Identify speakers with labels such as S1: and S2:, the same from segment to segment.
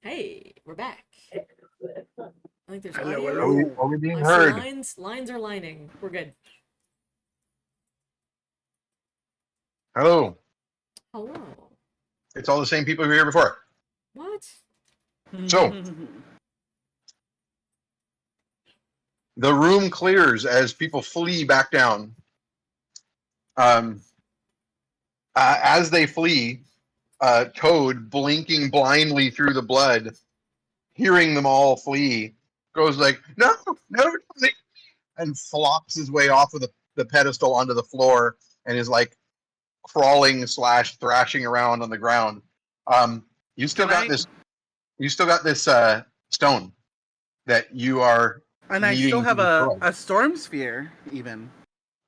S1: Hey, we're back. I think there's
S2: Hello,
S1: audio.
S2: hello.
S3: Are we being
S1: I see
S3: heard?
S1: lines are lining. We're good.
S3: Hello.
S1: Hello.
S3: It's all the same people who were here before.
S1: What?
S3: So, the room clears as people flee back down. As they flee, Toad, blinking blindly through the blood, hearing them all flee, goes like, no, don't leave me," and flops his way off of the pedestal onto the floor and is like crawling / thrashing around on the ground. You still got this. You still got this stone that you are.
S2: And I still have a storm sphere, even.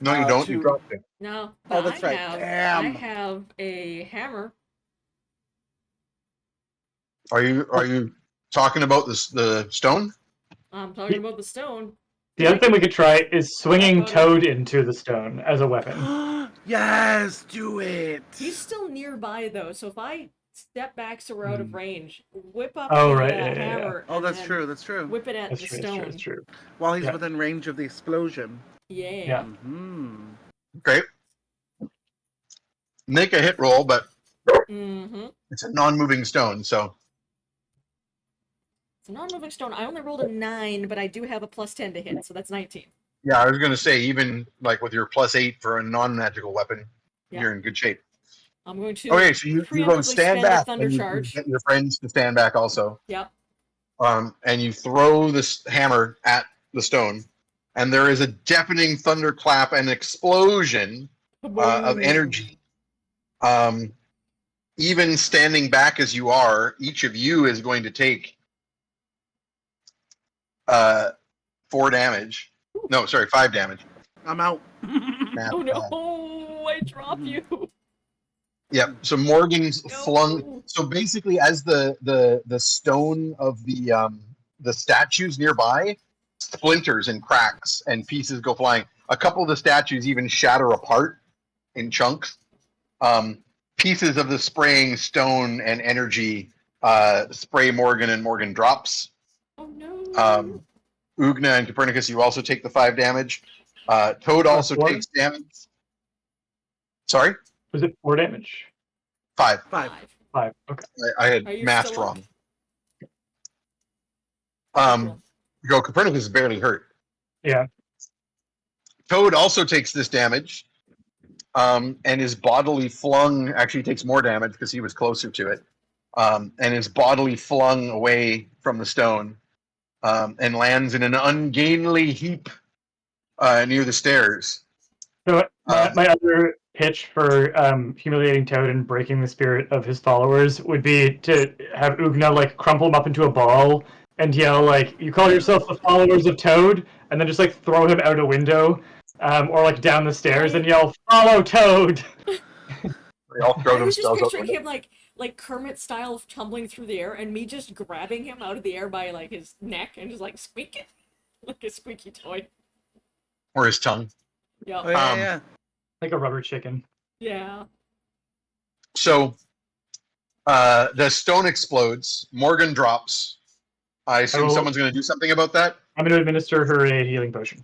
S3: No, you don't. You dropped it.
S1: No.
S2: Oh, that's right.
S1: I
S2: Damn.
S1: have a hammer.
S3: Are you talking about the stone?
S1: I'm talking about the stone.
S4: The other thing we could try is swinging
S1: Buddy.
S4: Toad into the stone as a weapon.
S2: Yes, do it.
S1: He's still nearby though, so if I step back so we're out of range, whip up
S4: Oh,
S1: the
S4: right, yeah.
S1: hammer.
S2: Oh,
S1: and
S2: that's
S1: then
S2: true. That's true.
S1: Whip it at
S4: That's
S1: the
S4: true,
S1: stone.
S4: that's true.
S2: While he's
S4: Yeah.
S2: within range of the explosion.
S1: Yeah.
S2: Hmm.
S3: Okay. Make a hit roll, but
S1: Mm-hmm.
S3: it's a non-moving stone, so
S1: It's a non-moving stone. I only rolled a 9, but I do have a +10 to hit, so that's 19.
S3: yeah. I was gonna say even like with your +8 for a non-magical weapon,
S1: Yeah.
S3: you're in good shape.
S1: I'm going to
S3: Okay, so you go
S1: preemptively
S3: stand
S1: spend
S3: back,
S1: a thunder
S3: and you
S1: charge.
S3: get your friends to stand back also.
S1: Yep.
S3: And you throw this hammer at the stone, and there is a deafening thunderclap and explosion of energy. Even standing back as you are, each of you is going to take 4 damage. No, sorry, 5 damage.
S2: I'm out.
S3: Math
S1: Oh
S3: bad.
S1: no! I drop you.
S3: Yep. So Morgan's
S1: No.
S3: flung. So basically, as the stone of the statues nearby splinters and cracks and pieces go flying. A couple of the statues even shatter apart in chunks. Pieces of the spraying stone and energy spray Morgan, and Morgan drops.
S1: Oh no!
S3: Oogna and Copernicus, you also take the 5 damage. Toad also
S4: 4?
S3: takes damage. Sorry?
S4: Was it 4 damage?
S3: 5.
S2: 5.
S4: 5. Okay.
S3: I had
S1: Are you
S3: mathed
S1: still up?
S3: wrong. Go, Copernicus is barely hurt.
S4: Yeah.
S3: Toad also takes this damage, and is bodily flung. Actually, takes more damage because he was closer to it, and is bodily flung away from the stone, and lands in an ungainly heap near the stairs.
S4: So my other pitch for humiliating Toad and breaking the spirit of his followers would be to have Oogna like crumple him up into a ball and yell like, "You call yourself the followers of Toad," and then just like throw him out a window, or like down the stairs and yell, "Follow Toad!"
S3: They all throw
S1: I was just
S3: themselves out.
S1: picturing him like Kermit style tumbling through the air, and me just grabbing him out of the air by like his neck and just like squeaking like a squeaky toy.
S3: Or his tongue.
S1: Yeah.
S2: Oh, yeah, yeah.
S4: Like a rubber chicken.
S1: Yeah.
S3: So the stone explodes. Morgan drops. I assume someone's going to do something about that.
S4: I'm going to administer her a healing potion.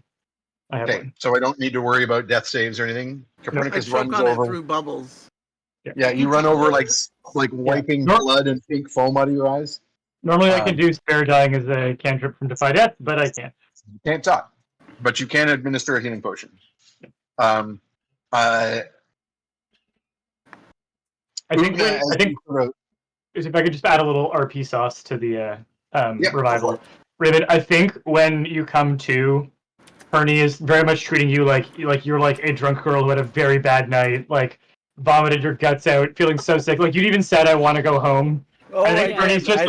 S4: I have
S3: Okay,
S4: one.
S3: so I don't need to worry about death saves or anything.
S2: I
S3: Copernicus
S2: choke
S3: runs
S2: on
S3: over.
S2: it through bubbles.
S3: Yeah, you run over like wiping blood and pink foam out of your eyes.
S4: Normally I can do spare dying as a cantrip from Defy Death, but I can't.
S3: You can't talk, but you can administer a healing potion.
S4: I think if I could just add a little RP sauce to the revival. Raven, I think when you come to, Pernie is very much treating you like you're like a drunk girl who had a very bad night, like vomited your guts out, feeling so sick. Like you'd even said, "I want to go home."
S2: Oh,
S4: I think Pernie's just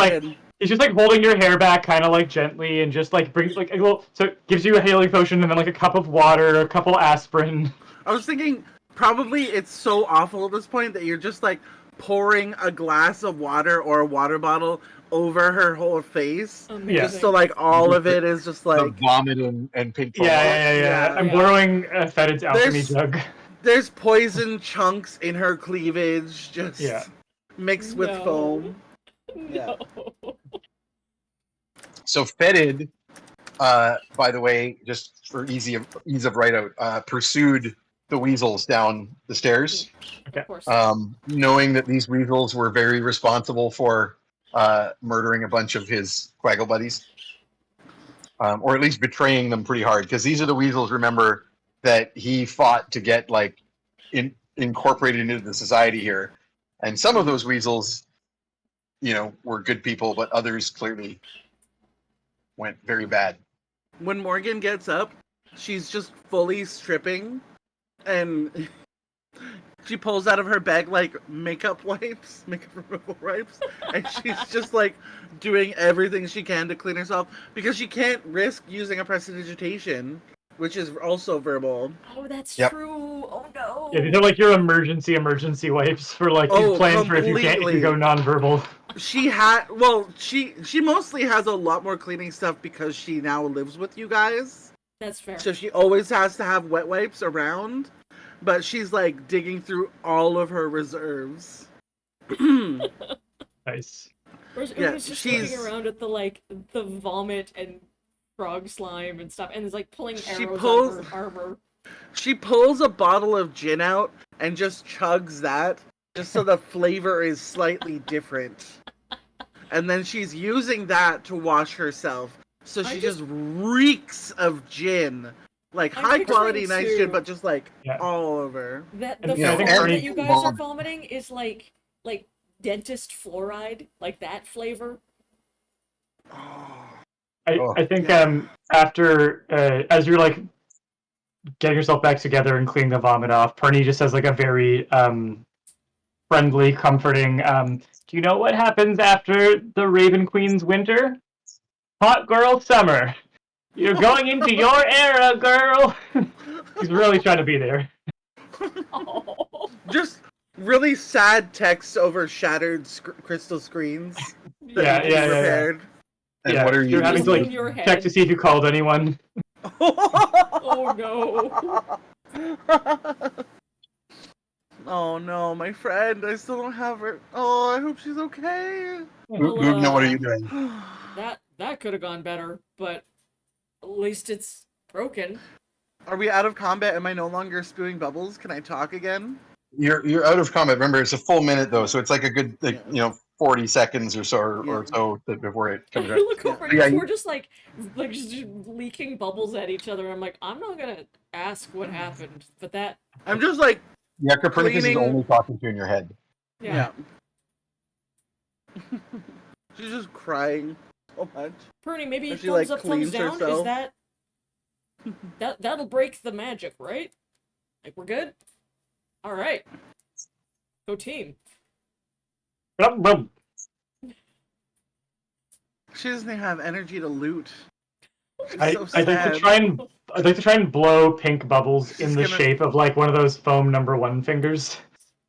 S4: he's just like holding your hair back, kind of like gently, and just like brings like a little. So it gives you a healing potion and then like a cup of water, a couple aspirin.
S2: I was thinking probably it's so awful at this point that you're just like pouring a glass of water or a water bottle over her whole face.
S1: Amazing.
S2: Just so like all of it is just like
S3: the vomit and pink foam.
S4: Yeah. I'm borrowing Fedid's alchemy jug.
S2: There's poison chunks in her cleavage, just mixed with foam.
S1: No.
S3: So Fetid, by the way, just for ease of write out, pursued the weasels down the stairs,
S4: Okay.
S1: Of course.
S3: knowing that these weasels were very responsible for murdering a bunch of his quaggle buddies, or at least betraying them pretty hard. Because these are the weasels, remember, that he fought to get like incorporated into the society here, and some of those weasels, you know, were good people, but others clearly went very bad.
S2: When Morgan gets up, she's just fully stripping, and she pulls out of her bag like makeup removal wipes, and she's just like doing everything she can to clean herself because she can't risk using a prestidigitation, which is also verbal.
S1: Oh, that's
S3: Yep.
S1: true. Oh no.
S4: Yeah, these are like your emergency wipes for like you plan for if you
S2: completely.
S4: go nonverbal.
S2: She mostly has a lot more cleaning stuff because she now lives with you guys.
S1: That's fair.
S2: So she always has to have wet wipes around, but she's like digging through all of her reserves.
S4: Nice.
S1: Whereas
S2: Yeah,
S1: Una's just
S2: she's-
S1: looking around at the vomit and frog slime and stuff, and is like pulling
S2: She
S1: arrows
S2: pulls-
S1: out of her armor.
S2: She pulls a bottle of gin out and just chugs that, just so the flavor is slightly different. And then she's using that to wash herself. So she just reeks of gin. Like
S1: I'm
S2: high quality,
S1: picturing
S2: nice
S1: too.
S2: gin, but just like
S4: Yeah.
S2: all over.
S1: That
S4: And,
S1: the
S4: you know, I think
S1: fluoride
S4: Pernie-
S1: that you guys are
S3: Vomit.
S1: vomiting is like dentist fluoride, like that flavor.
S4: I think
S2: Yeah.
S4: after as you're like getting yourself back together and cleaning the vomit off, Pernie just has like a very friendly, comforting. Do you know what happens after the Raven Queen's winter? Hot girl summer. You're going into your era, girl. He's really trying to be there.
S1: Oh.
S2: Just really sad text over shattered crystal screens. That
S4: Yeah,
S2: need to be
S4: yeah.
S2: repaired.
S3: And
S4: Yeah,
S3: what are
S4: you're
S3: you
S4: having to
S1: Just
S4: like
S1: in your
S4: check
S1: head.
S4: to see if you called anyone.
S1: Oh no.
S2: Oh no, my friend. I still don't have her. Oh, I hope she's okay.
S1: Well,
S3: Oogna, what are you doing?
S1: That could have gone better, but at least it's broken.
S2: Are we out of combat? Am I no longer spewing bubbles? Can I talk again?
S3: You're out of combat. Remember, it's a full minute though, so it's like a good
S2: Yeah.
S3: 40 seconds or so
S2: Yeah.
S3: before it comes
S1: I
S3: out.
S1: look over
S3: Yeah,
S1: and
S3: you-
S1: we're just like just leaking bubbles at each other. I'm like, I'm not gonna ask what happened, but that
S2: I'm just like,
S3: Yeah, Copernicus
S2: Cleaning-
S3: is only talking to you in your head.
S1: yeah.
S2: She's just crying so much.
S1: Pernie, maybe
S2: Or she,
S1: thumbs
S2: like,
S1: up, thumbs
S2: cleans
S1: down.
S2: herself.
S1: Is that'll break the magic, right? Like we're good. All right. Go team.
S2: She doesn't even have energy to loot. She's
S4: I'd
S2: so
S4: like
S2: sad.
S4: to try and blow pink bubbles in
S2: She's
S4: the
S2: gonna-
S4: shape of like one of those foam #1 fingers.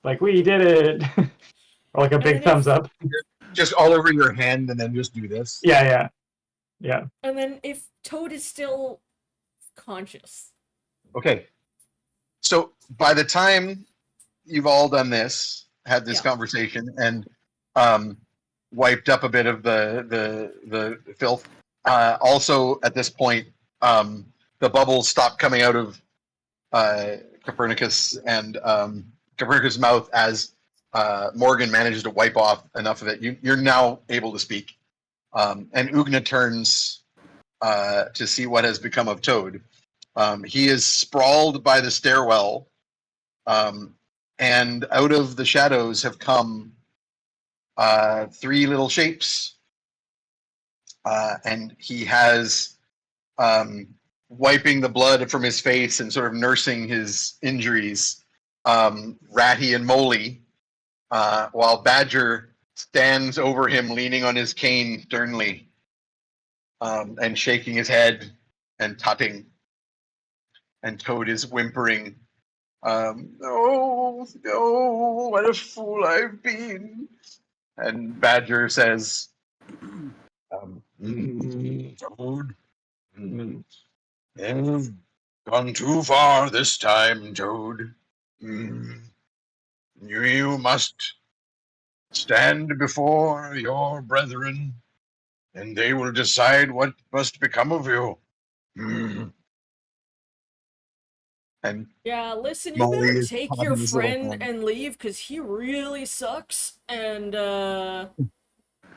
S4: Like we did it. Or like a big
S1: then
S4: thumbs
S1: if-
S4: up.
S3: Just all over your hand, and then just do this.
S4: Yeah.
S1: And then if Toad is still conscious,
S3: Okay. So by the time you've all done this, had this
S1: Yeah.
S3: conversation, and wiped up a bit of the filth, also at this point, the bubbles stop coming out of Copernicus and Copernicus' mouth as Morgan manages to wipe off enough of it. You're now able to speak, and Oogna turns to see what has become of Toad. He is sprawled by the stairwell, and out of the shadows have come 3 little shapes, and he has wiping the blood from his face and sort of nursing his injuries, Ratty and Moley, while Badger stands over him leaning on his cane sternly, and shaking his head and tutting. And Toad is whimpering, "Oh, no, what a fool I've been." And Badger says, Toad, you've gone too far this time, Toad. You must stand before your brethren and they will decide what must become of you. And
S1: Yeah, listen, you
S3: Molly
S1: better
S3: is
S1: take your
S3: patting his little
S1: friend
S3: hand.
S1: and leave, because he really sucks, and,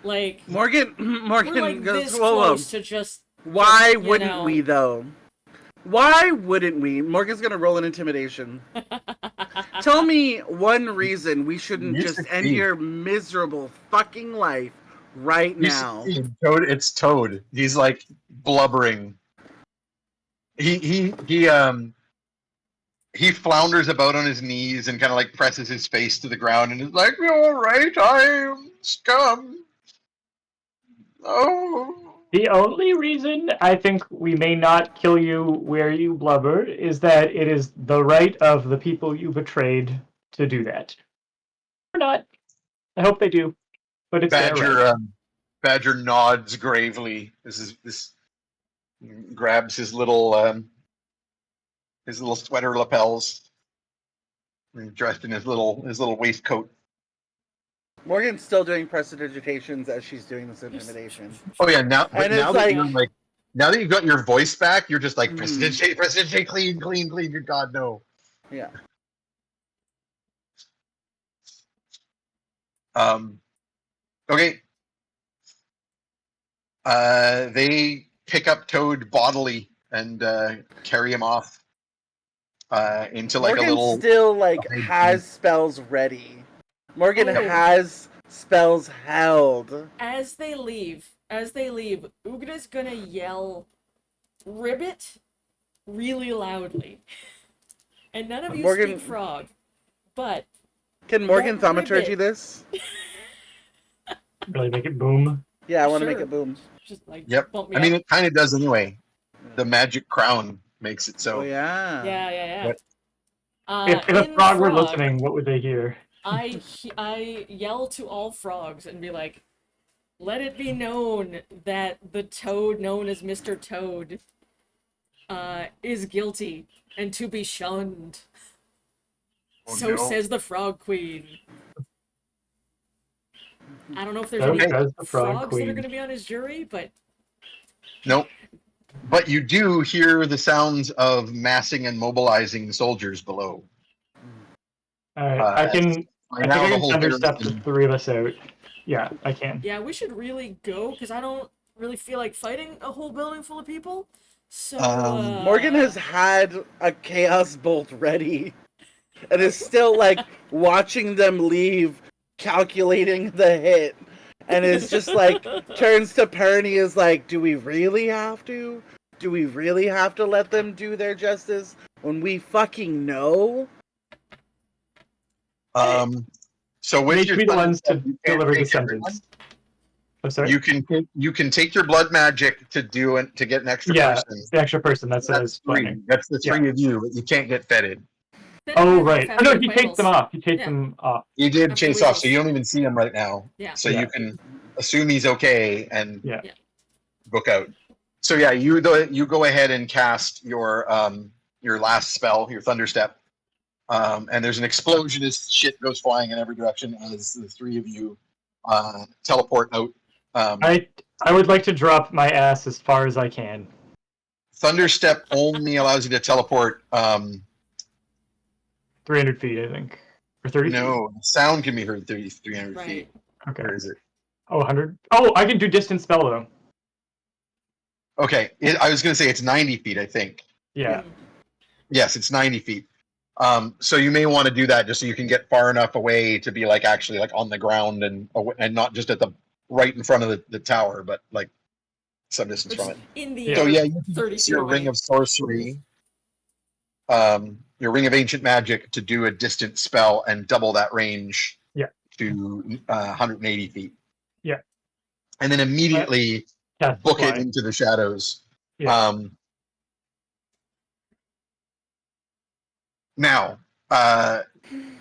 S1: like,
S2: Morgan
S1: we're, like,
S2: goes,
S1: this
S2: whoa, whoa.
S1: close to just,
S2: Why
S1: you
S2: wouldn't
S1: know.
S2: we, though? Why wouldn't we? Morgan's gonna roll an intimidation. Tell me one reason we shouldn't
S3: You
S2: just end
S3: succeed.
S2: your miserable fucking life right
S3: You
S2: now.
S3: succeed. Toad, it's Toad. He's like blubbering. He flounders about on his knees and kind of like presses his face to the ground and is like, "All right, I'm scum." Oh.
S4: The only reason I think we may not kill you where you blubber is that it is the right of the people you betrayed to do that. Or not. I hope they do, but it's their
S3: Badger
S4: right.
S3: Badger nods gravely. This grabs his little sweater lapels, and dressed in his little waistcoat.
S2: Morgan's still doing prestidigitations as she's doing this intimidation.
S3: Oh yeah, now
S2: And
S3: now
S2: it's
S3: that
S2: like-
S3: you're like now that you've got your voice back, you're just like
S2: Mhm.
S3: prestidigitate, clean. Good God, no.
S2: Yeah.
S3: Okay. They pick up Toad bodily and carry him off into like
S2: Morgan
S3: a little.
S2: still like
S3: Okay.
S2: has spells ready. Morgan
S1: Oh.
S2: has spells held.
S1: As they leave, Oogna's gonna yell, "Ribbit!" really loudly. And none of you
S2: Morgan-
S1: speak frog, but
S2: Can Morgan
S1: That
S2: thaumaturgy
S1: ribbit.
S2: this?
S4: Really make it boom.
S2: Yeah, I want to make
S1: Sure.
S2: it boom.
S1: just like
S3: Yep.
S1: bump me
S3: I mean,
S1: up.
S3: it kind of does anyway. The magic crown makes it so.
S2: Oh yeah.
S1: Yeah.
S3: But-
S4: If a
S1: In
S4: frog were
S1: frog,
S4: listening, what would they hear?
S1: I yell to all frogs and be like, "Let it be known that the toad known as Mr. Toad is guilty and to be shunned."
S3: Oh,
S1: So
S3: no.
S1: says the Frog Queen. I don't know if there's
S4: So
S1: any
S4: says the Frog
S1: frogs that are
S4: Queen.
S1: going to be on his jury, but
S3: Nope. But you do hear the sounds of massing and mobilizing soldiers below.
S4: Alright,
S3: Uh,
S4: I think
S3: By
S4: I
S3: now, the
S4: can
S3: whole
S4: thunderstep the
S3: garrison.
S4: three of us out. Yeah, I can.
S1: yeah, we should really go because I don't really feel like fighting a whole building full of people. So
S2: Morgan has had a chaos bolt ready and is still like watching them leave, calculating the hit, and is just like turns to Pernie is like, do we really have to? Do we really have to let them do their justice when we fucking know?
S3: So with
S4: They
S3: your
S4: should be the ones to
S3: thunderstep, you can't
S4: deliver the
S3: take everyone.
S4: sentence. I'm sorry?
S3: You can take your blood magic to get an extra
S4: Yeah,
S3: person.
S4: the extra person, that's what I was
S3: That's three.
S4: planning.
S3: That's the three of you, but you can't get fetted.
S4: Oh, right. Oh, no, he takes them off. He takes
S1: Yeah.
S4: them off.
S3: You did
S1: After
S3: chase
S1: we
S3: off,
S1: both-
S3: so you don't even see him right now.
S1: Yeah.
S3: So
S4: Yeah.
S3: you can assume he's okay and
S4: Yeah.
S3: book out. So yeah, you go ahead and cast your last spell, your thunderstep. And there's an explosion as shit goes flying in every direction as the three of you teleport out.
S4: I would like to drop my ass as far as I can.
S3: Thunderstep only allows you to teleport.
S4: 300 feet, I think. Or 30 feet.
S3: No, sound can be heard 300
S1: Right.
S3: feet.
S4: Okay.
S3: Where is it?
S4: Oh, 100? Oh, I can do distance spell, though.
S3: Okay, I was going to say it's 90 feet, I think.
S4: Yeah.
S3: Yes, it's 90 feet. So you may want to do that just so you can get far enough away to be like actually like on the ground and not just at the right in front of the tower, but like some distance from it.
S1: In the
S4: Yeah.
S3: So
S1: air,
S3: yeah, you can
S1: 30
S3: use
S1: feet
S3: your
S1: away.
S3: ring of sorcery, your ring of ancient magic to do a distant spell and double that range to 180 feet.
S4: Yeah.
S3: And then immediately
S4: Cast
S3: book
S4: fly.
S3: it into the shadows.
S4: Yeah.
S3: Now,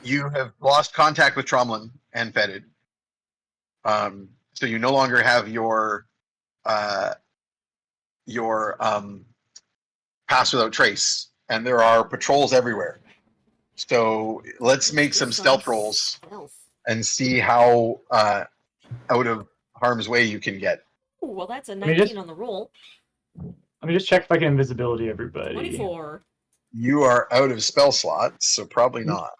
S3: you have lost contact with Tromlin and Fetid. So you no longer have your pass without trace, and there are patrols everywhere. So let's make some stealth rolls
S1: Stealth.
S3: and see how out of harm's way you can get.
S1: Ooh, well, that's a
S4: me
S1: 19
S4: just-
S1: on the roll.
S4: Let me just check if I can invisibility everybody.
S1: 24.
S3: You are out of spell slots, so probably
S4: Mm.
S3: not.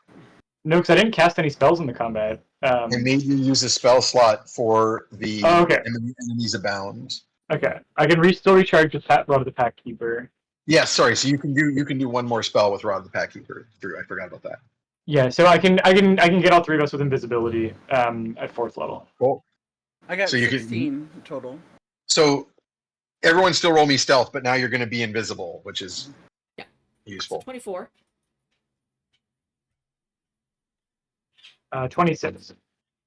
S4: No, because I didn't cast any spells in the combat.
S3: I made you use a spell slot for the
S4: Oh, okay.
S3: enemies abound.
S4: Okay, I can still recharge the Rod of the Pack Keeper.
S3: Yeah, sorry. So you can do one more spell with Rod of the Pack Keeper. I forgot about that.
S4: Yeah, so I can get all three of us with invisibility at 4th level.
S3: Cool.
S2: I got
S3: So you can-
S2: 16 total.
S3: So everyone still roll me stealth, but now you're going to be invisible, which is
S1: So
S3: useful.
S1: 24.
S4: 26.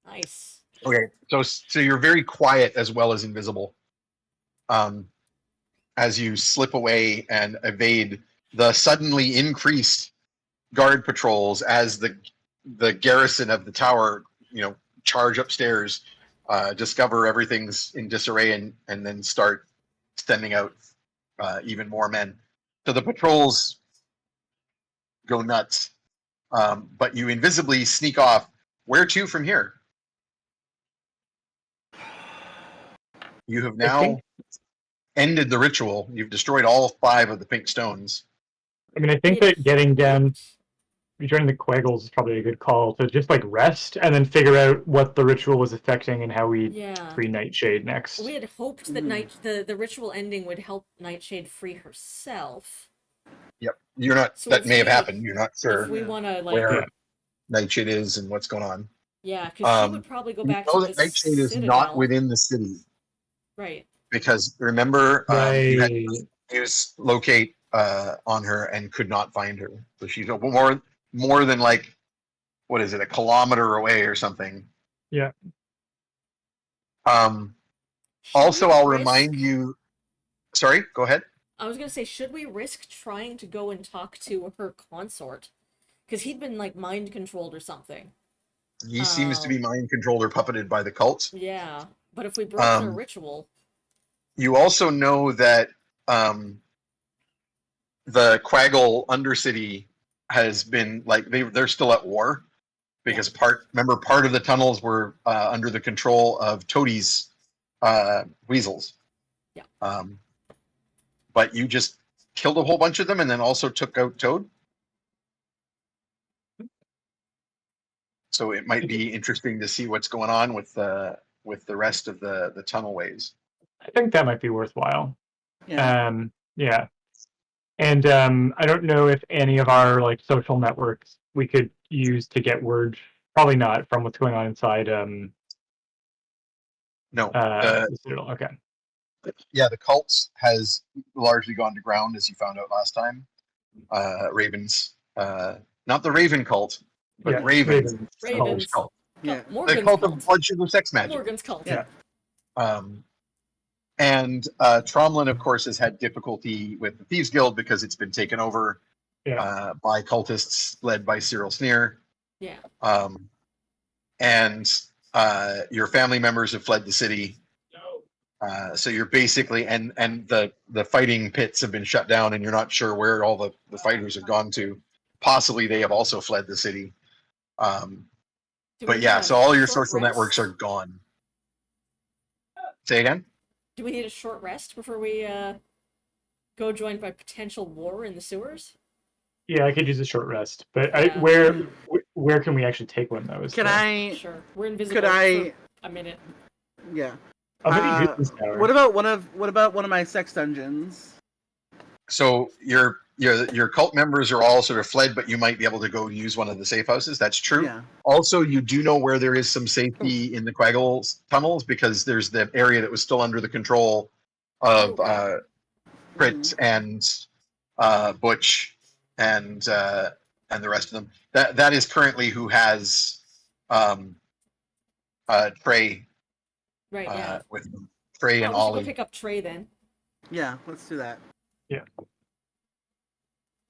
S1: Nice.
S3: Okay, so you're very quiet as well as invisible. As you slip away and evade the suddenly increased guard patrols as the garrison of the tower, charge upstairs, discover everything's in disarray, and then start sending out even more men. So the patrols go nuts, but you invisibly sneak off. Where to from here? You have now ended the ritual. You've destroyed all 5 of the pink stones.
S4: I mean, I think that getting down, rejoining the Quaggles is probably a good call to just rest and then figure out what the ritual was affecting and how we free Nightshade next.
S1: We had hoped that the ritual ending would help Nightshade free herself.
S3: Yep, you're not.
S1: So
S3: that may have happened. You're not sure
S1: if we want to
S3: where Nightshade is and what's going on.
S1: Yeah, because she would probably go back to the
S3: Nightshade
S1: Citadel.
S3: is not within the city.
S1: Right.
S3: Because remember,
S4: right.
S3: You had to use locate on her and could not find her. So she's more than what is it, a kilometer away or something.
S4: Yeah.
S3: Also, I'll remind you. Sorry, go ahead.
S1: I was gonna say, should we risk trying to go and talk to her consort? Because he'd been mind controlled or something.
S3: He seems to be mind controlled or puppeted by the cult.
S1: Yeah, but if we broke their ritual.
S3: You also know that the Quaggle Undercity has been they're still at war because part of the tunnels were under the control of Toadie's weasels.
S1: Yeah.
S3: But you just killed a whole bunch of them and then also took out Toad. So it might be interesting to see what's going on with the rest of the tunnel ways.
S4: I think that might be worthwhile.
S2: Yeah.
S4: Yeah. And I don't know if any of our social networks we could use to get word. Probably not from what's going on inside.
S3: No.
S4: The Citadel. Okay.
S3: Yeah, the cults has largely gone to ground, as you found out last time. Ravens, not the Raven cult, but Ravens.
S1: Ravens.
S3: Cult.
S2: Yeah.
S1: Morgan's
S3: the cult
S1: cult.
S3: of blood sugar sex magic.
S1: Morgan's cult.
S2: Yeah.
S3: And Tromlin, of course, has had difficulty with the Thieves Guild because it's been taken over by cultists led by Cyril Sneer.
S1: Yeah.
S3: And your family members have fled the city. So you're basically and the fighting pits have been shut down, and you're not sure where all the fighters have gone to. Possibly they have also fled the city. But yeah, so all your social networks are gone. Say again?
S1: Do we need a short rest before we go join by potential war in the sewers?
S4: Yeah, I could use a short rest, but where can we actually take one though?
S1: Sure, we're invisible for a minute.
S2: Yeah.
S3: What
S2: about one of my sex dungeons?
S3: So your cult members are all sort of fled, but you might be able to go use one of the safe houses. That's true.
S2: Yeah.
S3: Also, you do know where there is some safety in the Quaggle tunnels because there's the area that was still under the control of Crit and Butch and the rest of them. That is currently who has Trey.
S1: Right. Yeah.
S3: With Trey and
S1: we should
S3: Ollie.
S1: go pick up Trey then.
S2: Yeah, let's do that.
S4: Yeah.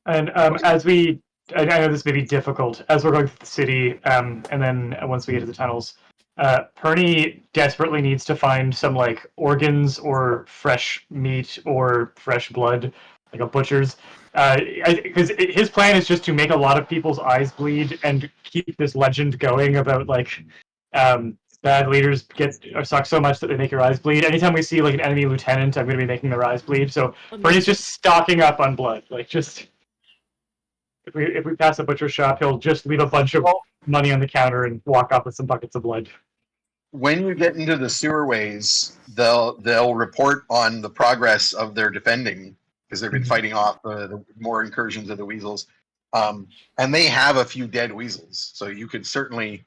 S4: And as I know this may be difficult, as we're going through the city, and then once we get to the tunnels, Pernie desperately needs to find some organs or fresh meat or fresh blood, like a butcher's. Because his plan is just to make a lot of people's eyes bleed and keep this legend going about bad leaders suck so much that they make your eyes bleed. Anytime we see like an enemy lieutenant, I'm going to be making their eyes bleed. So Bernie's just stocking up on blood. Like just if we pass a butcher shop, he'll just leave a bunch of money on the counter and walk off with some buckets of blood.
S3: When you get into the sewerways, they'll report on the progress of their defending because they've been fighting off the more incursions of the weasels, and they have a few dead weasels, so you could certainly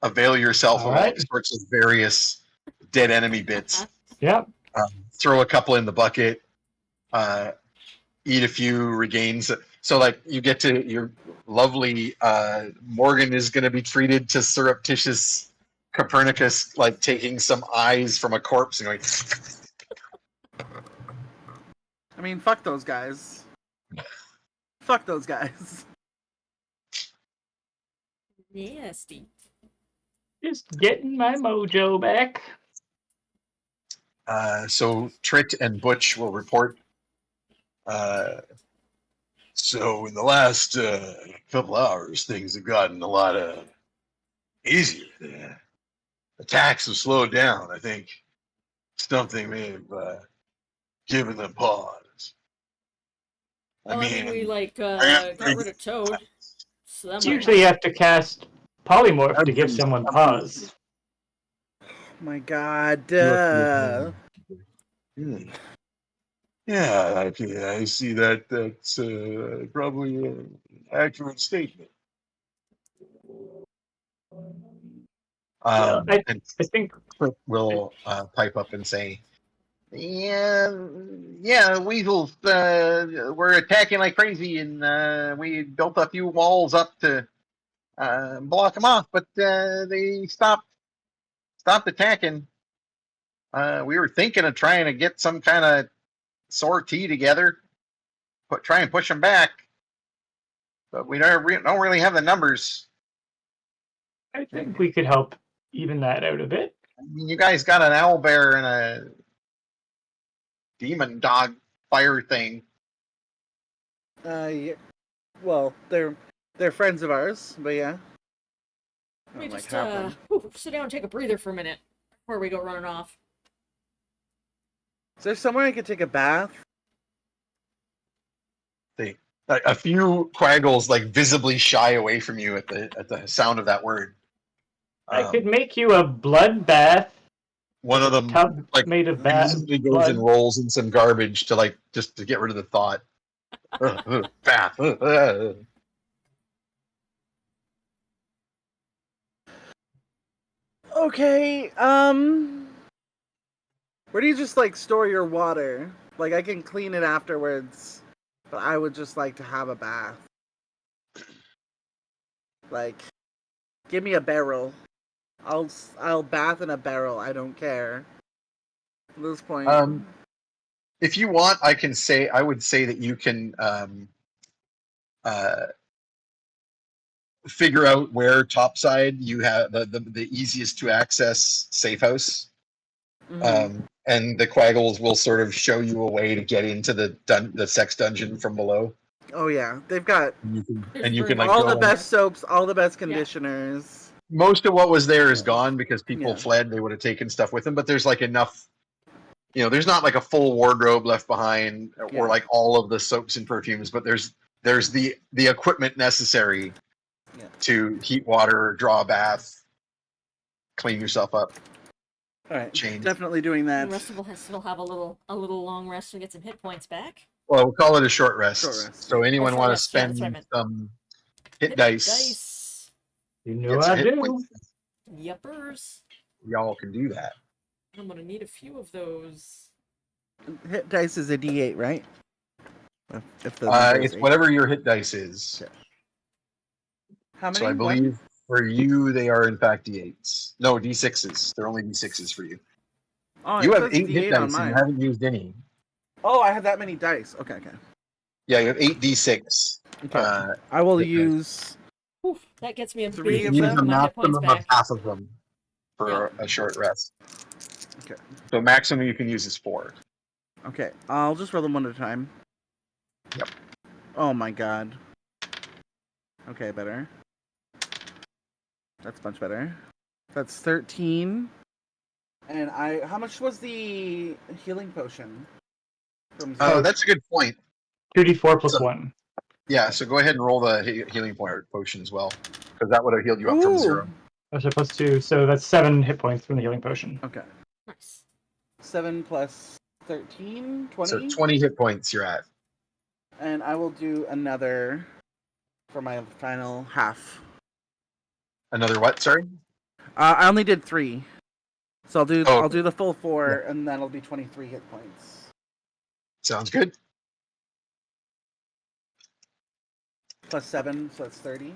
S3: avail yourself of all sorts of various dead enemy bits.
S4: Yeah.
S3: Throw a couple in the bucket, eat a few, regain. So like you get to your lovely Morgan is going to be treated to surreptitious Copernicus, like taking some eyes from a corpse and going.
S2: I mean, fuck those guys. Fuck those guys.
S1: Nasty.
S4: Just getting my mojo back.
S3: So Trit and Butch will report. So in the last couple hours, things have gotten a lot easier. The attacks have slowed down. I think something may have given them pause.
S1: Well, I mean, we got rid of Toad. So that
S4: Usually you have to cast polymorph to give someone pause.
S2: My God.
S3: Yeah, I see that. That's probably an accurate statement.
S4: I
S3: And
S4: think
S3: will pipe up and say, "Yeah, weasels were attacking like crazy, and we built a few walls up to block them off, but they stopped attacking. We were thinking of trying to get some kind of sortie together, try and push them back, but we don't really have the numbers.
S4: I think we could help even that out a bit.
S3: I mean, you guys got an owlbear and a demon dog fire thing.
S2: Yeah. Well, they're friends of ours, but yeah.
S1: Let me just sit down and take a breather for a minute before we go running off.
S2: Is there somewhere I could take a bath?
S3: A few quaggles like visibly shy away from you at the sound of that word.
S4: I could make you a blood bath.
S3: One of them
S4: Tub
S3: like
S4: made of
S3: immediately goes
S4: blood.
S3: and rolls in some garbage to just to get rid of the thought. Bath.
S2: Okay, where do you just store your water? Like, I can clean it afterwards, but I would just like to have a bath. Like, give me a barrel. I'll bath in a barrel. I don't care. At this point.
S3: If you want, I would say that you can figure out where topside you have the easiest to access safe house.
S2: Mm-hmm.
S3: And the quaggles will sort of show you a way to get into the sex dungeon from below.
S2: Oh yeah, they've got
S3: you can
S2: all the best soaps, all the best conditioners.
S3: Most of what was there is gone because people fled. They would have taken stuff with them, but there's enough. There's not a full wardrobe left behind, or all of the soaps and perfumes, but there's the equipment necessary to heat water, draw a bath, clean yourself up.
S2: All right, definitely doing that.
S1: The rest of us will have a little long rest and get some hit points back.
S3: Well, we'll call it a short rest. So anyone want to spend some hit dice?
S4: You know I do.
S1: Yuppers.
S3: Y'all can do that.
S1: I'm gonna need a few of those.
S2: Hit dice is a D8, right?
S3: It's whatever your hit dice is.
S2: Okay. How many?
S3: So I believe for you they are in fact D8s. No, D6s. They're only D6s for you.
S2: Oh,
S3: you have 8 hit dice and you haven't used any.
S2: Oh, I have that many dice. Okay.
S3: Yeah, you have 8 D6.
S2: Okay. I will use.
S1: Oof, that gets me a
S2: 3
S1: big
S3: use
S1: chunk
S3: a
S1: of my hit points
S3: maximum of
S1: back.
S3: half of them for a short rest.
S2: Okay.
S3: So maximum you can use is 4.
S2: Okay, I'll just roll them one at a time.
S3: Yep.
S2: Oh my god. Okay, better. That's much better. That's 13. And how much was the healing potion? From
S4: Oh,
S3: That's a good point.
S4: 2d4 plus
S3: So,
S4: 1.
S3: yeah, so go ahead and roll the healing potion as well, because that would have healed you up from 0.
S4: Oh, so plus 2, so that's 7 hit points from the healing potion.
S2: Okay.
S1: Nice.
S2: 7 plus 13, 20.
S3: So 20 hit points you're at.
S2: And I will do another for my final half.
S3: Another what? Sorry.
S2: I only did 3, so
S3: Oh,
S2: I'll do the full 4,
S3: yeah.
S2: and then it'll be 23 hit points.
S3: Sounds good.
S2: Plus 7, so that's 30.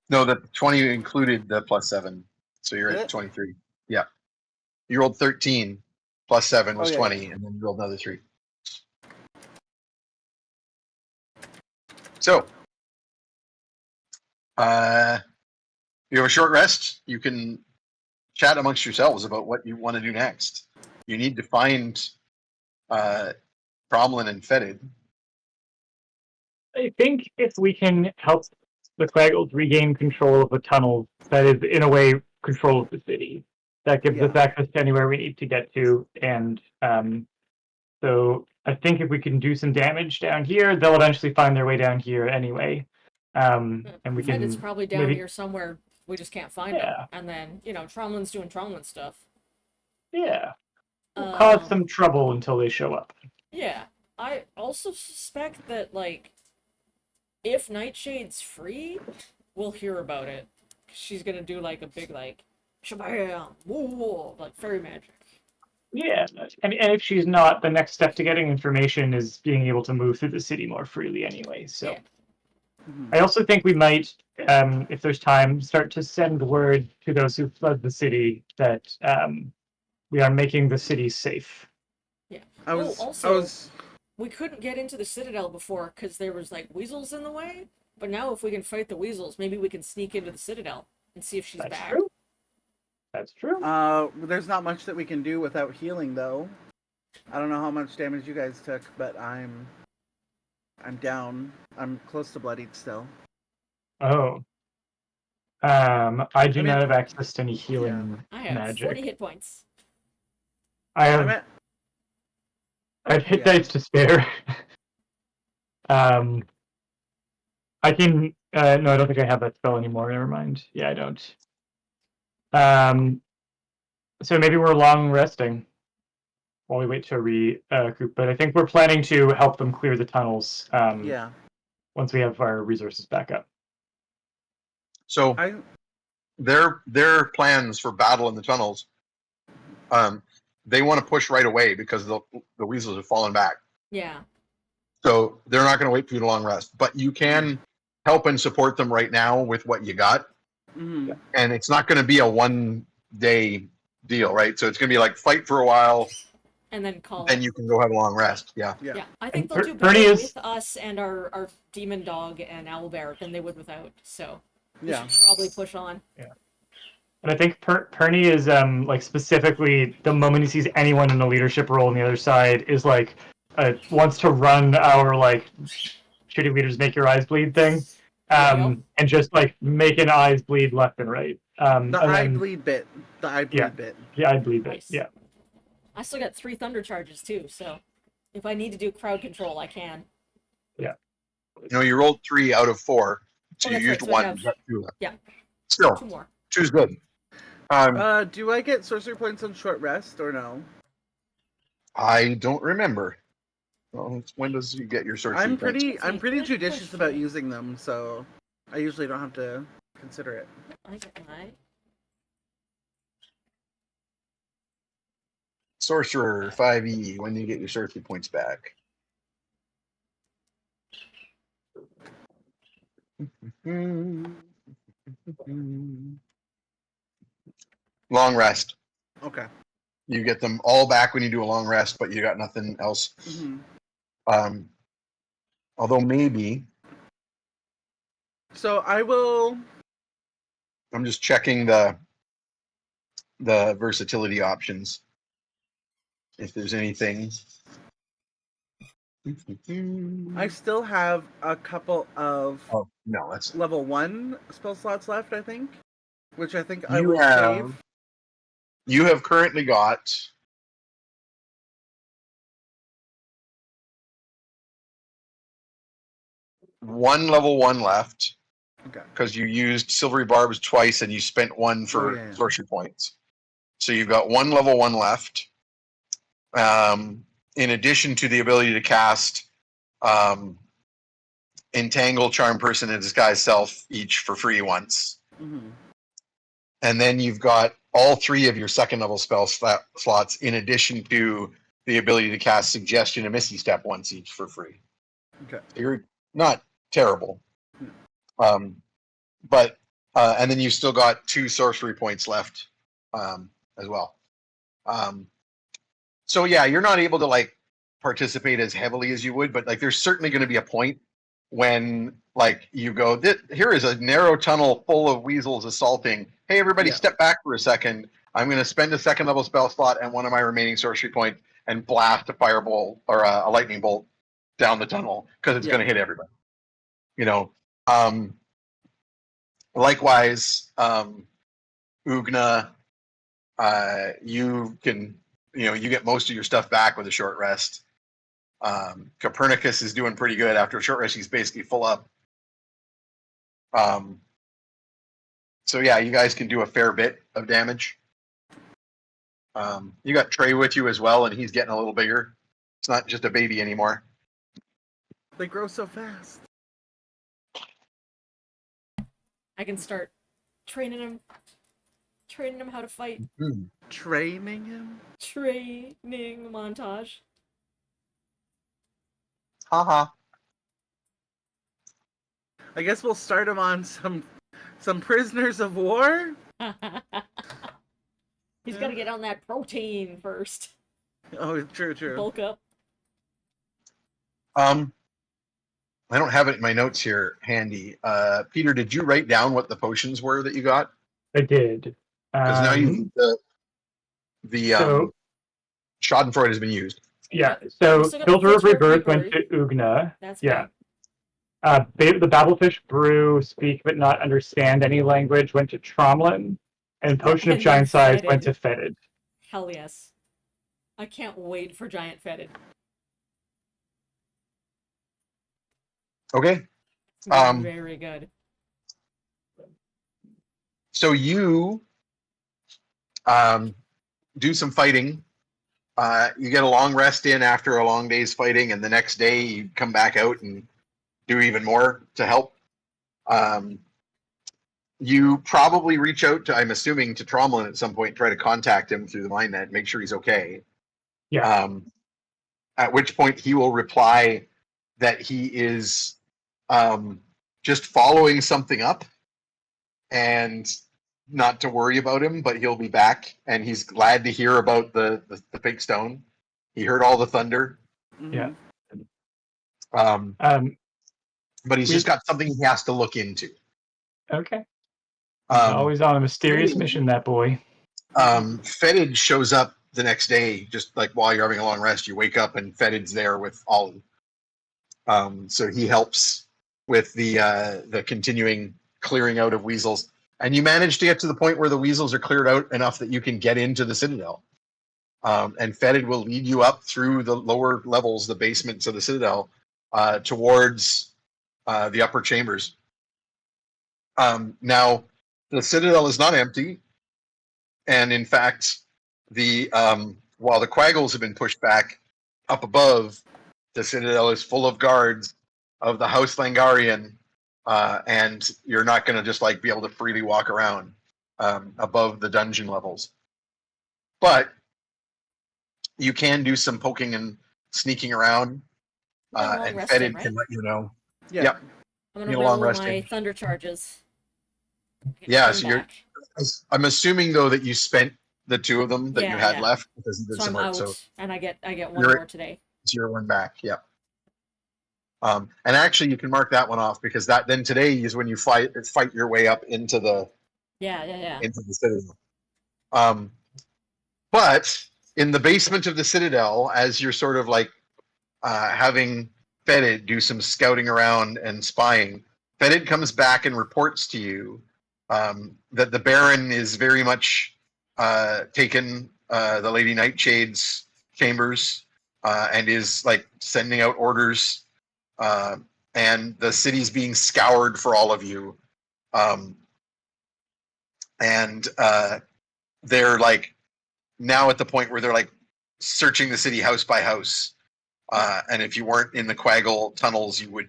S3: No, the 20 included the plus 7, so you're
S2: Did
S3: at
S2: it?
S3: 23. Yeah, you rolled 13 plus 7 was
S2: Oh, yeah,
S3: 20,
S2: yeah.
S3: and then you rolled another 3. So, you have a short rest. You can chat amongst yourselves about what you want to do next. You need to find Cromlin and Fetid.
S4: I think if we can help the Quaggles regain control of the tunnels, that is, in a way, control of the city. That gives us access to anywhere we need to get to, and so I think if we can do some damage down here, they'll eventually find their way down here anyway. And we can
S1: It's probably down
S4: maybe,
S1: here somewhere. We just can't find
S4: yeah,
S1: him. And then, Tromlin's doing Tromlin stuff.
S4: yeah, we'll cause some trouble until they show up.
S1: Yeah. I also suspect that, like, if Nightshade's free, we'll hear about it. She's gonna do, like, a big, like, shabam, woo, like, fairy magic.
S4: Yeah, and if she's not, the next step to getting information is being able to move through the city more freely anyway. So
S1: Yeah.
S4: I also think we might, if there's time, start to send word to those who fled the city that we are making the city safe.
S1: Yeah.
S2: I
S1: Oh,
S2: was
S1: also, we couldn't get into the Citadel before because there was, like, weasels in the way. But now if we can fight the weasels, maybe we can sneak into the Citadel and see if she's
S4: That's
S1: back.
S4: true. That's true.
S2: There's not much that we can do without healing, though. I don't know how much damage you guys took, but I'm down. I'm close to bloodied still.
S4: Oh. I do
S2: mean,
S4: not have access to any healing
S1: I have
S4: magic.
S1: 40 hit points.
S4: I have hit dice to spare. I can. No, I don't think I have that spell anymore. Never mind. Yeah, I don't. So maybe we're long resting while we wait to recoup. But I think we're planning to help them clear the tunnels.
S2: Yeah.
S4: Once we have our resources back up.
S3: So their plans for battle in the tunnels, they want to push right away because the weasels have fallen back.
S1: Yeah.
S3: So they're not going to wait for you to long rest. But you can help and support them right now with what you got.
S2: Mm-hmm.
S3: And it's not going to be a 1-day deal, right? So it's going to be like fight for a while,
S1: And then call
S3: then
S1: it.
S3: you can go have a long rest. Yeah.
S1: Yeah. I think
S4: And
S1: they'll do
S4: Pernie
S1: better
S4: is-
S1: with us and our demon dog and owlbear than they would without. So we
S2: Yeah.
S1: should probably push on.
S4: Yeah. And I think Pernie is like specifically the moment he sees anyone in a leadership role on the other side is like wants to run our like shitty leaders make your eyes bleed thing, and just like making eyes bleed left and right.
S2: The eye bleed bit. The eye bleed bit.
S4: Yeah, eye bleed bit.
S1: Nice.
S4: Yeah.
S1: I still got 3 thunder charges too, so if I need to do crowd control, I can.
S4: Yeah.
S3: You rolled 3 out of 4, so you
S1: that's
S3: used
S1: right, so I
S3: 1.
S1: have-
S3: You got 2 left.
S1: Yeah.
S3: Still,
S1: 2 more.
S3: 2's good.
S2: Do I get sorcery points on short rest or no?
S3: I don't remember. Well, when does you get your sorcery
S2: I'm
S3: points?
S2: pretty judicious about using them, so I usually don't have to consider it.
S1: I get my.
S3: Sorcerer 5e, when do you get your sorcery points back? Long rest.
S2: Okay.
S3: You get them all back when you do a long rest, but you got nothing else.
S2: Mm-hmm.
S3: Although maybe.
S2: So I will.
S3: I'm just checking the versatility options. If there's anything.
S2: I still have a couple of
S3: Oh no, that's
S2: level 1 spell slots left, I think. Which I think I
S3: you
S2: will
S3: have.
S2: save.
S3: You have currently got one level 1 left
S2: Okay.
S3: because you used silvery barbs twice and you spent one for
S2: Oh, yeah.
S3: sorcery points. So you've got one level 1 left. In addition to the ability to cast Entangle, Charm Person, and Disguise Self each for free once.
S2: Mm-hmm.
S3: And then you've got all 3 of your second level spell slots in addition to the ability to cast Suggestion and Misty Step once each for free.
S2: Okay.
S3: So you're not terrible.
S2: No.
S3: But and then you've still got 2 sorcery points left as well. So yeah, you're not able to like participate as heavily as you would, but like there's certainly going to be a point when like you go, here is a narrow tunnel full of weasels assaulting. Hey, everybody,
S2: Yeah.
S3: step back for a second. I'm going to spend a second level spell slot and one of my remaining sorcery points and blast a firebolt or a lightning bolt down the tunnel because it's
S2: Yeah.
S3: going to hit everybody. You know. Likewise, Oogna, you can, you get most of your stuff back with a short rest. Copernicus is doing pretty good after a short rest. He's basically full up. So yeah, you guys can do a fair bit of damage. You got Trey with you as well, and he's getting a little bigger. It's not just a baby anymore.
S2: They grow so fast.
S1: I can start training him how to fight.
S3: Mm-hmm.
S2: Training him?
S1: Training montage.
S3: Haha.
S2: I guess we'll start him on some prisoners of war.
S1: He's got to get on that protein first.
S2: Oh, true.
S1: Bulk up.
S3: I don't have it in my notes here handy. Peter, did you write down what the potions were that you got?
S4: I did.
S3: Because now you the Schadenfreude has been used.
S4: Yeah.
S1: We
S4: So
S1: still got
S4: Filter
S1: the
S4: of
S1: Filter of
S4: Rebirth went
S1: Rebirth.
S4: to Oogna.
S1: That's
S4: Yeah.
S1: big.
S4: The Babblefish Brew, speak but not understand any language, went to Tromlin. And Potion of
S1: And then
S4: Giant Size
S1: Fetid.
S4: went to Fetid.
S1: Hell yes. I can't wait for Giant Fetid.
S3: Okay.
S1: Very good.
S3: So you do some fighting. You get a long rest in after a long day's fighting, and the next day you come back out and do even more to help. You probably reach out to, I'm assuming, to Tromlin at some point, try to contact him through the mind net, make sure he's okay.
S4: Yeah.
S3: At which point he will reply that he is just following something up and not to worry about him, but he'll be back and he's glad to hear about the big stone. He heard all the thunder.
S2: Mm-hmm.
S4: Yeah.
S3: But he's just got something he has to look into.
S4: Okay. Always on a mysterious mission, that boy.
S3: Fetid shows up the next day, just like while you're having a long rest. You wake up and Fetid's there with Ollie. So he helps with the continuing clearing out of weasels. And you manage to get to the point where the weasels are cleared out enough that you can get into the Citadel. And Fetid will lead you up through the lower levels, the basements of the Citadel, towards the upper chambers. Now, the Citadel is not empty. And in fact, while the Quaggles have been pushed back up above, the Citadel is full of guards of the House Langarian, and you're not going to just like be able to freely walk around above the dungeon levels. But you can do some poking and sneaking around, and Fetid can let you know.
S2: Yeah.
S3: Yep.
S1: I'm
S3: Need
S1: gonna
S3: a long
S1: roll
S3: resting.
S1: my thunder charges.
S3: Yeah,
S1: Come
S3: so you're.
S1: back.
S3: I'm assuming though that you spent the 2 of them that you
S1: Yeah,
S3: had
S1: yeah.
S3: left because you did
S1: So I'm
S3: some work.
S1: out,
S3: So
S1: and I get one
S3: You're-
S1: more today.
S3: 0 back. Yeah. And actually, you can mark that one off because then today is when you fight your way up into the
S1: Yeah.
S3: into the Citadel. But in the basement of the Citadel, as you're sort of like having Fetid do some scouting around and spying. Fetid comes back and reports to you that the Baron is very much taken the Lady Nightshade's chambers and is like sending out orders, and the city's being scoured for all of you. And they're like now at the point where they're like searching the city house by house. And if you weren't in the Quaggle tunnels, you would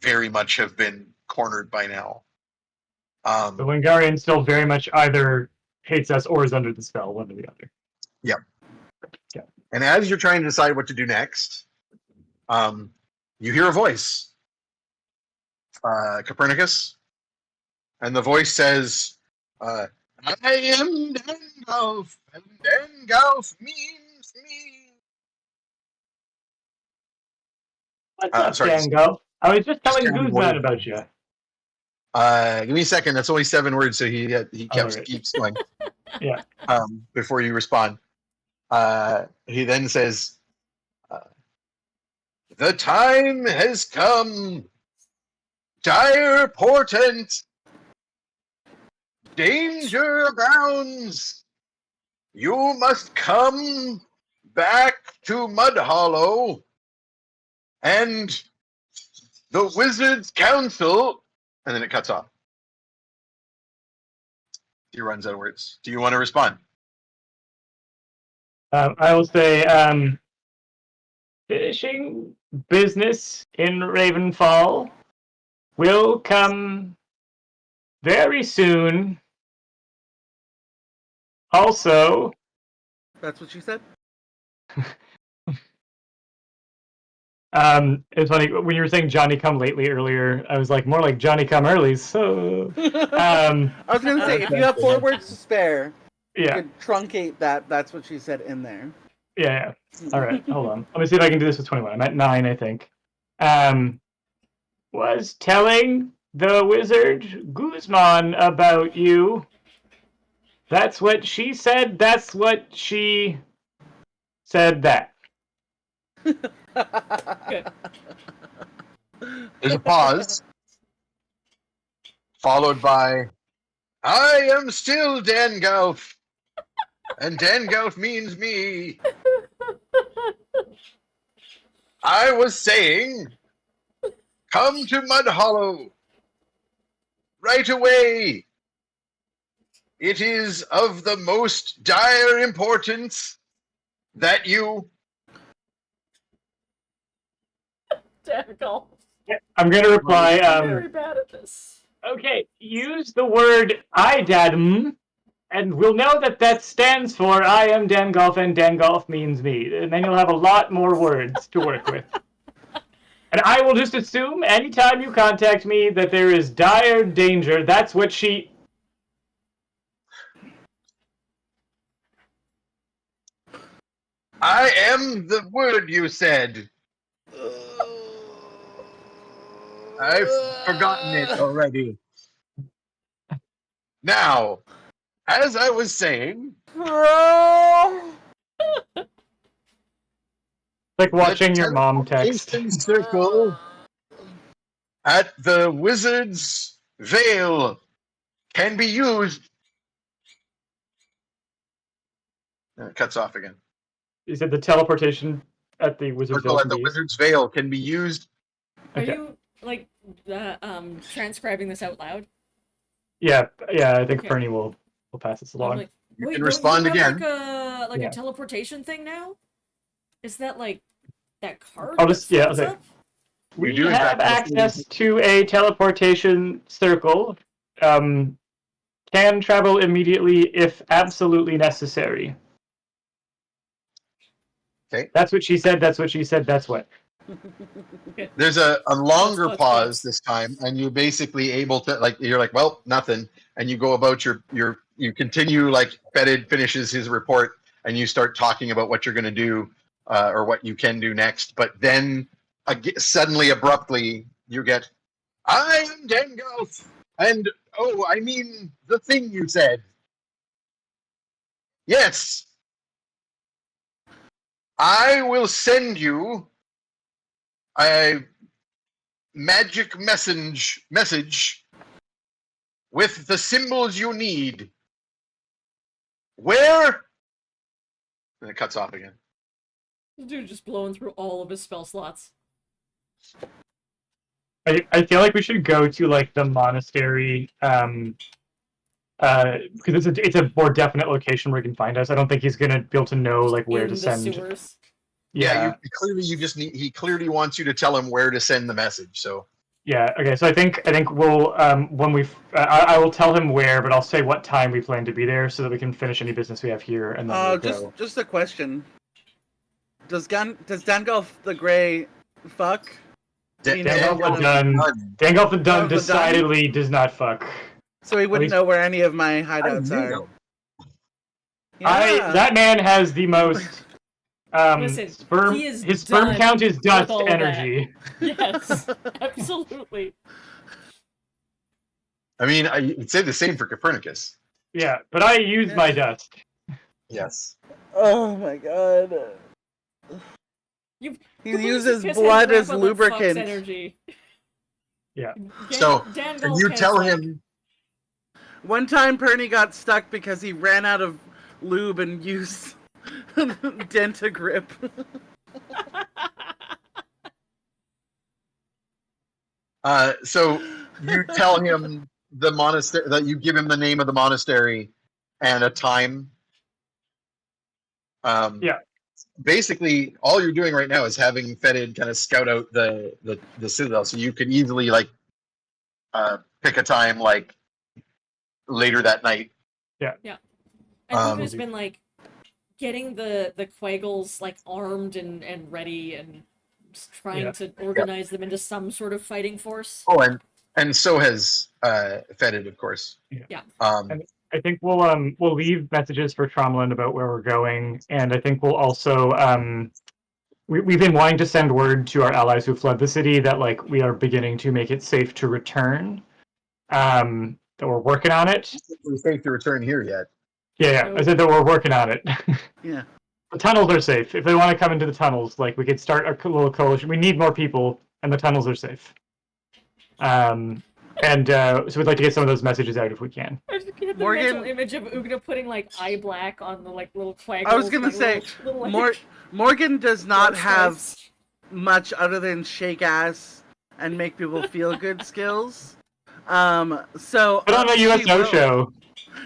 S3: very much have been cornered by now.
S4: The Wingarian still very much either hates us or is under the spell, one or the other.
S3: Yeah.
S4: Yeah.
S3: And as you're trying to decide what to do next, you hear a voice, Copernicus, and the voice says, I am Dangolf, and Dangolf means me.
S4: What's up,
S3: Sorry.
S4: Dango? I was just telling
S3: Standing
S4: Guzman
S3: word.
S4: about you.
S3: Give me a second. That's only 7 words, so he
S4: Alright.
S3: keeps going.
S4: Yeah.
S3: Before you respond, he then says, "The time has come. Dire portent. Danger abounds. You must come back to Mud Hollow, and the Wizards' Council." And then it cuts off. He runs out of words. Do you want to respond?
S4: I will say, finishing business in Ravenfall will come very soon. Also,
S2: That's what she said?
S4: it's funny when you were saying Johnny Come Lately earlier. I was like more like Johnny Come Early. So,
S2: I was going to say, if you have 4 words to spare,
S4: yeah,
S2: you could truncate that. That's what she said in there.
S4: yeah. All right, hold on. Let me see if I can do this with 21. I'm at 9, I think. Was telling the wizard Guzman about you. That's what she said. That's what she said. That.
S1: Good.
S3: There's a pause, followed by, "I am still Dangolf, and Dangolf means me. I was saying, come to Mud Hollow right away. It is of the most dire importance that you..."
S1: Daniel.
S4: I'm gonna reply.
S1: Very bad at this.
S4: Okay, use the word "idadm," and we'll know that that stands for "I am Dangolf and Dangolf means me." And then you'll have a lot more words to work with. And I will just assume anytime you contact me that there is dire danger. That's what she.
S3: I am the word you said. I've forgotten it already. Now, as I was saying,
S4: Like watching your mom text.
S3: teleportation circle at the Wizard's Veil can be used. And it cuts off again.
S4: You said the teleportation at the Wizard's
S3: Circle
S4: Veil
S3: at
S4: can
S3: the
S4: be used?
S3: Wizard's Veil can be used.
S1: Are
S4: Okay.
S1: you like transcribing this out loud?
S4: Yeah, I think
S1: Okay.
S4: Pernie will pass this
S1: I'm
S4: along.
S1: like,
S3: You
S1: wait,
S3: can
S1: don't
S3: respond
S1: you have
S3: again.
S1: like
S4: Yeah.
S1: a teleportation thing now? Is that like that card?
S4: I'll just-
S1: that
S4: yeah,
S1: floats
S4: okay.
S1: up?
S4: We
S3: do, in
S4: have
S3: fact,
S4: access to a teleportation circle. Can travel immediately if absolutely necessary.
S3: Okay.
S4: That's what she said. That's what she said. That's what.
S3: There's a longer
S1: Plus.
S3: pause this time, and you're basically able to, like, you're like, well, nothing, and you go about you continue, like, Fetid finishes his report, and you start talking about what you're going to do, or what you can do next, but then suddenly, abruptly, you get, "I am Dangolf, and, oh, I mean, the thing you said. Yes, I will send you I magic message with the symbols you need. Where? And it cuts off again.
S1: Dude just blowing through all of his spell slots.
S4: I feel like we should go to like the monastery, because it's a more definite location where he can find us. I don't think he's gonna be able to know like where
S1: in
S4: to
S1: the
S4: send.
S1: sewers.
S3: Yeah, you just need. He clearly wants you to tell him where to send the message. So
S4: Yeah. Okay. So I think we'll when we I will tell him where, but I'll say what time we plan to be there so that we can finish any business we have here, and then we'll go.
S2: Just a question. Does Dangolf the Grey fuck?
S4: Dangolf the Dun decidedly does not fuck.
S2: So he wouldn't know where any of my hideouts are. Yeah.
S4: That man has the most
S1: Listen,
S4: sperm. His sperm count is dust energy.
S1: Yes, absolutely.
S3: I mean, I'd say the same for Copernicus.
S4: Yeah, but I use my dust.
S3: Yes.
S2: Oh my god.
S1: He
S2: uses blood as lubricant.
S1: Energy.
S4: Yeah.
S3: So, can you tell him?
S2: One time Pernie got stuck because he ran out of lube and used Dentagrip.
S3: So you tell him the monastery, that you give him the name of the monastery and a time.
S4: Yeah.
S3: Basically, all you're doing right now is having Fetid kind of scout out the citadel, so you could easily like pick a time like later that night.
S1: Yeah. And Luna's been like getting the Quaggles like armed and ready and just trying to organize them into some sort of fighting force.
S3: Oh, and so has Fetid, of course.
S1: Yeah.
S4: And I think we'll leave messages for Tromlin about where we're going, and I think we'll also we've been wanting to send word to our allies who fled the city that like we are beginning to make it safe to return. That we're working on it.
S3: It's safe to return here yet.
S4: Yeah. I said that we're working on it.
S2: Yeah.
S4: The tunnels are safe. If they want to come into the tunnels, like we could start a little coalition. We need more people, and the tunnels are safe. So we'd like to get some of those messages out if we can.
S1: I just get the mental image of Oogna putting like eye black on the like little Quaggles.
S2: I was gonna say, Morgan does not have much other than shake ass and make people feel good skills. So
S4: put on a USO show.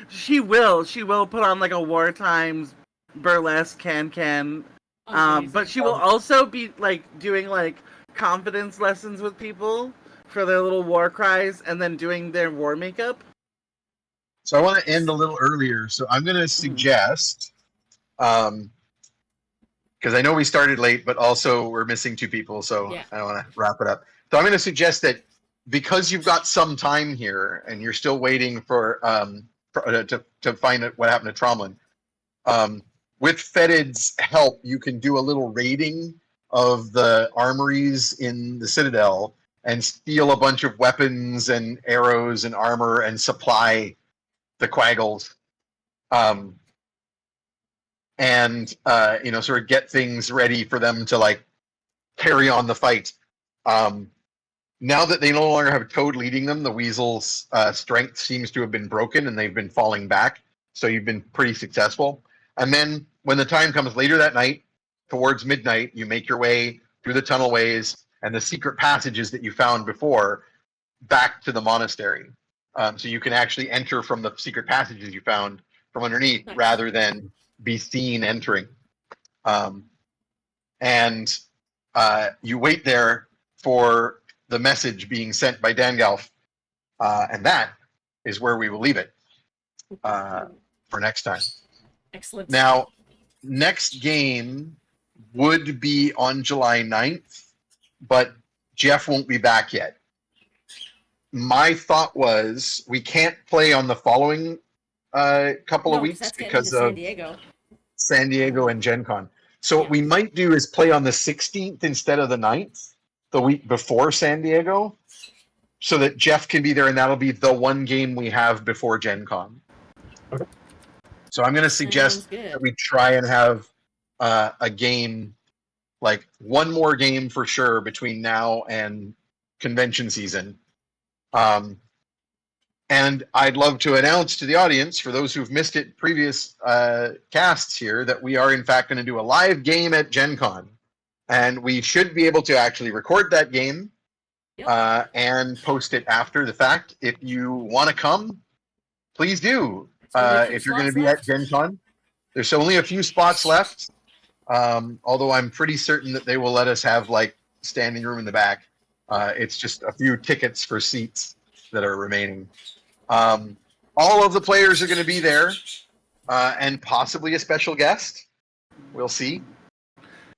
S2: She will put on like a war times burlesque can. But she will also be like doing like confidence lessons with people for their little war cries and then doing their war makeup.
S3: So I want to end a little earlier. So I'm going to suggest, because I know we started late, but also we're missing 2 people, so I want to wrap it up. So I'm going to suggest that because you've got some time here and you're still waiting for to find out what happened to Tromlin, with Fetid's help, you can do a little raiding of the armories in the Citadel and steal a bunch of weapons and arrows and armor and supply the Quaggles, and sort of get things ready for them to like carry on the fight. Now that they no longer have Toad leading them, the Weasel's strength seems to have been broken and they've been falling back. So you've been pretty successful. And then when the time comes later that night, towards midnight, you make your way through the tunnelways and the secret passages that you found before back to the monastery. So you can actually enter from the secret passages you found from underneath rather than be seen entering. And you wait there for the message being sent by Dangolf. And that is where we will leave it for next time.
S1: Excellent.
S3: Now, next game would be on July 9th, but Jeff won't be back yet. My thought was we can't play on the following couple of weeks because of San Diego and Gen Con. So what we might do is play on the 16th instead of the 9th, the week before San Diego, so that Jeff can be there, and that'll be the one game we have before Gen Con.
S4: Okay.
S3: So I'm going to suggest that we try and have a game like one more game for sure between now and convention season. And I'd love to announce to the audience, for those who've missed it previous casts here, that we are in fact going to do a live game at Gen Con. And we should be able to actually record that game and post it after the fact. If you want to come, please do. If you're going to be at Gen Con, there's only a few spots left. Although I'm pretty certain that they will let us have like standing room in the back. It's just a few tickets for seats that are remaining. All of the players are going to be there, and possibly a special guest. We'll see.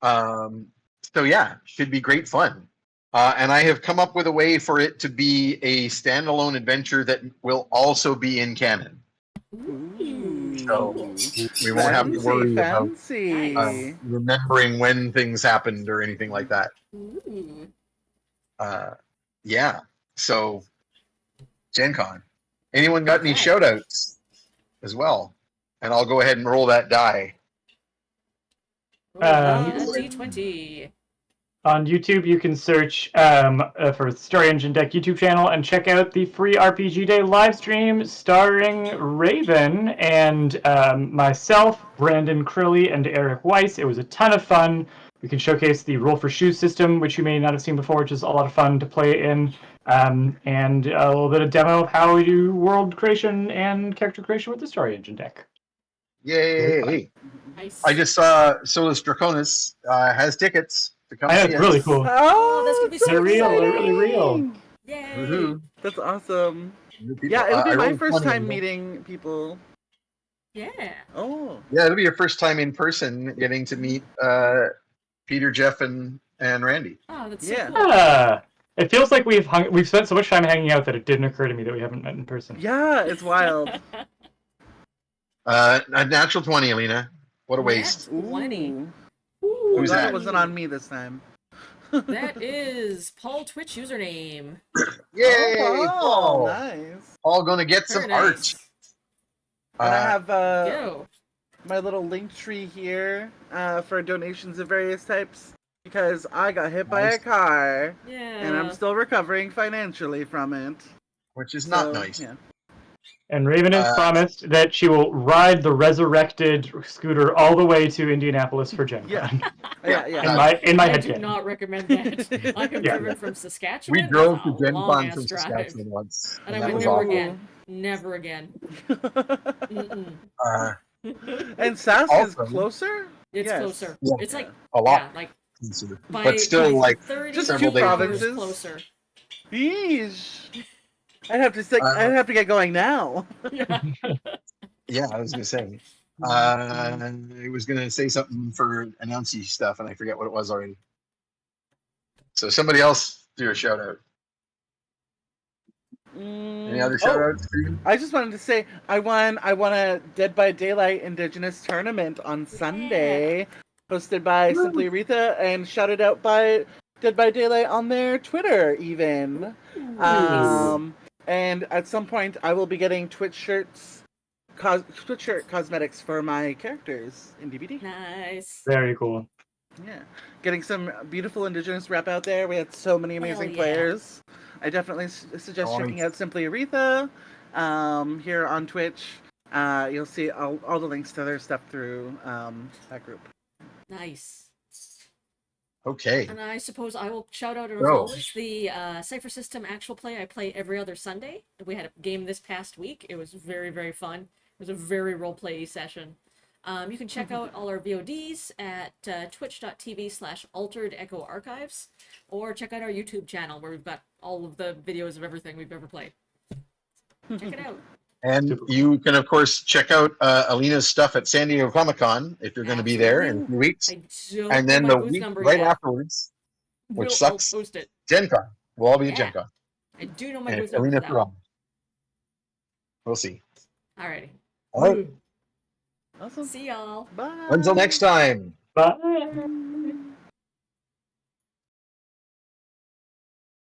S3: So yeah, should be great fun. And I have come up with a way for it to be a standalone adventure that will also be in canon. So we won't have to worry about remembering when things happened or anything like that. Yeah. So Gen Con. Anyone got any shout outs as well? And I'll go ahead and roll that die.
S1: D20.
S4: On YouTube, you can search for Story Engine Deck YouTube channel and check out the free RPG Day live stream starring Raven and myself, Brandon Crilly, and Eric Weiss. It was a ton of fun. We can showcase the Roll for Shoes system, which you may not have seen before, which is a lot of fun to play in, and a little bit of demo of how we do world creation and character creation with the Story Engine Deck.
S3: Yay!
S1: Nice.
S3: I just saw Solus Draconis has tickets to come see
S4: That's
S3: us.
S4: really cool.
S1: Oh, that's gonna be so
S4: They're real.
S1: exciting.
S4: They're really real.
S1: Yay!
S3: Woohoo.
S2: That's awesome.
S3: People,
S2: Yeah, it'll be
S3: I
S2: my
S3: rolled
S2: first
S3: 20
S2: time
S3: of them.
S2: meeting people.
S1: Yeah.
S2: Oh.
S3: Yeah, it'll be your first time in person getting to meet Peter, Jeff, and Randy.
S1: Oh, that's
S2: Yeah.
S1: so cool.
S4: It feels like we've spent so much time hanging out that it didn't occur to me that we haven't met in person.
S2: Yeah, it's wild.
S3: A natural 20, Alina. What a waste.
S1: 20.
S2: Ooh.
S1: Ooh,
S3: Who's
S2: Glad
S3: that?
S2: it wasn't on me this time.
S1: That is Paul Twitch username.
S3: Yay!
S2: Oh,
S3: Paul!
S2: nice.
S3: Paul gonna get
S1: Very
S3: some
S1: nice.
S3: art.
S2: And I have
S1: Yo.
S2: my little link tree here for donations of various types because I got hit by a
S3: Nice.
S2: car
S1: Yeah.
S2: and I'm still recovering financially from it.
S3: Which is
S2: So,
S3: not nice.
S2: Yeah.
S4: And Raven has promised that she will ride the resurrected scooter all the way to Indianapolis for Gen Con.
S2: Yeah. Yeah.
S4: In my
S1: I
S4: head
S1: do
S4: canon.
S1: not recommend that. I have
S4: Yeah.
S1: driven from Saskatchewan.
S3: We drove
S1: That's
S3: to
S1: a
S3: Gen
S1: long
S3: Con
S1: ass
S3: from
S1: drive.
S3: Saskatchewan once.
S1: And I
S3: that
S1: went
S3: was
S1: never
S3: awful.
S1: again. Never again. Mm-mm.
S2: And Sask is
S3: Also-
S2: closer?
S1: It's
S2: Yes.
S1: closer.
S3: Yeah.
S1: It's like
S3: A lot.
S1: yeah, like
S3: closer.
S1: by,
S3: But still,
S1: by
S3: like,
S1: 30
S2: just
S3: several
S2: two
S3: days
S2: provinces.
S1: closer.
S2: Yeesh. I'd have to get going now.
S1: Yeah.
S3: yeah, I was gonna say. I was gonna say something for announcy stuff, and I forget what it was already. So somebody else do a shout out. Any other shout outs for you?
S2: I just wanted to say I won a Dead by Daylight Indigenous tournament on Sunday, hosted by Simply Aretha and shouted out by Dead by Daylight on their Twitter even. And at some point I will be getting Twitch shirt cosmetics for my characters in DBD.
S1: Nice.
S4: Very cool.
S2: Yeah, getting some beautiful Indigenous rep out there. We had so many amazing
S1: yeah.
S2: players. I definitely suggest
S3: Nice.
S2: checking out Simply Aretha here on Twitch. You'll see all the links to their stuff through that group.
S1: Nice.
S3: Okay.
S1: And I suppose I will shout out as
S3: Go.
S1: always the Cypher System actual play I play every other Sunday. We had a game this past week. It was very, very fun. It was a very role-play session. You can check out all our VODs at twitch.tv/Altered Echo Archives, or check out our YouTube channel where we've got all of the videos of everything we've ever played. Check it out.
S3: And you can, of course, check out Alina's stuff at San Diego Comic Con if you're going to be there in a few weeks.
S1: I don't
S3: And then
S1: know
S3: the
S1: my booth
S3: week
S1: number
S3: right
S1: yet.
S3: afterwards, which
S1: I'll
S3: sucks,
S1: post it.
S3: Gen Con. We'll all be at
S1: Yeah.
S3: Gen Con.
S1: I do know my
S3: And
S1: booth
S3: if
S1: number
S3: Alina
S1: for that one.
S3: Perron. We'll see.
S1: Alrighty.
S3: All right.
S2: Awesome.
S1: See y'all.
S2: Bye.
S3: Until next time.
S4: Bye.